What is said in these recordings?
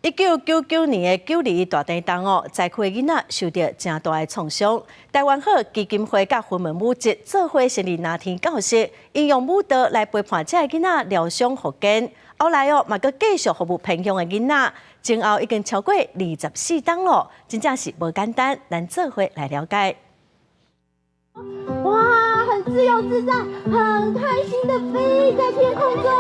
1999年的9·21大地震哦，灾区的囡仔受到真大的创伤。台湾好基金会甲云门舞集做伙成立那天教室，应用舞蹈来陪伴这个囡仔疗伤复健。后来哦，嘛阁继续服务偏乡的囡仔，前后已经超过24档咯，真正是无简单。咱做伙来了解。哇，很自由自在，很开心的飞在天空中。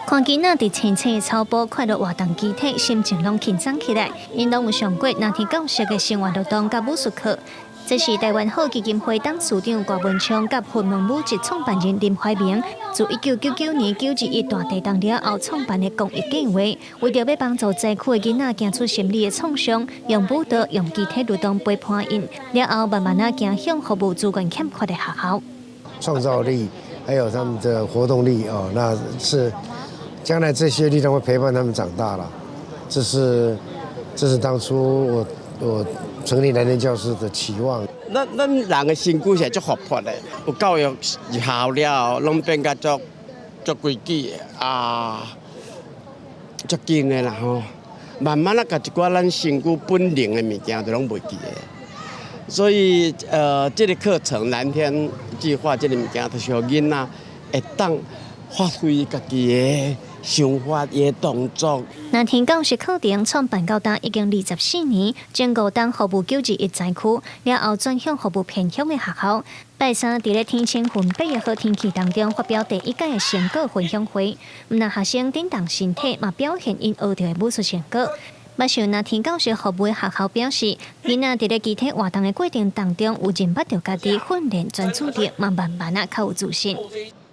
看囡仔伫青青的草坡快乐活动机体，心情拢轻松起来。因拢有上过那天教室的生活活动甲武术课。这是台湾好基金会董事长郭文昌甲云门舞集创办人林怀明，自1999年9·21大地震了后创办的公益计划，为着要帮助灾区的囡仔走出心理的创伤，用舞蹈、用肢体律动陪伴因，了后慢慢走向服务资源欠缺的学校。创造力还有他们的活动力哦，那是将来这些力量会陪伴他们长大了。这是当初我成立南天教室的期望。咱人的身躯是足活泼的，有教育入校了，拢变甲足规矩的啊，足紧的啦吼。慢慢甲一寡咱身躯本能的物件都拢袂记的。所以这个课程蓝天计划这个物件，就是让囡仔会当发挥家己的想法、伊的动作。那天教室课程创办到今已经24年，前5档服务9·21灾区，了后转向服务偏乡的学校。拜三伫咧天清云8的好天气当中发表第1届的成果分享会，唔但学生振动身体，嘛表现因学到的武术成果。捌受那天教室服务的学校表示，囡仔伫咧集体活动的过程当中，有认捌到家己训练专注力，嘛慢慢较有自信。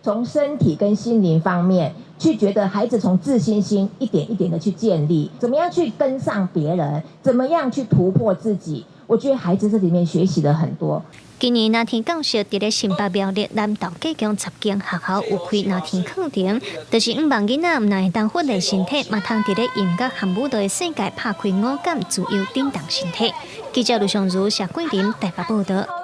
从身体跟心灵方面去觉得孩子从自信心一点一点的去建立，怎么样去跟上别人，怎么样去突破自己。我觉得孩子这里面学习了很多。今年那天教室伫咧新北苗栗南投各乡10间学校有开那天课程，就是希望囡仔唔但会当训练身体，嘛通伫咧音乐和舞蹈的世界拍开五感，自由振动身体。记者卢尚如、谢桂林台北报道。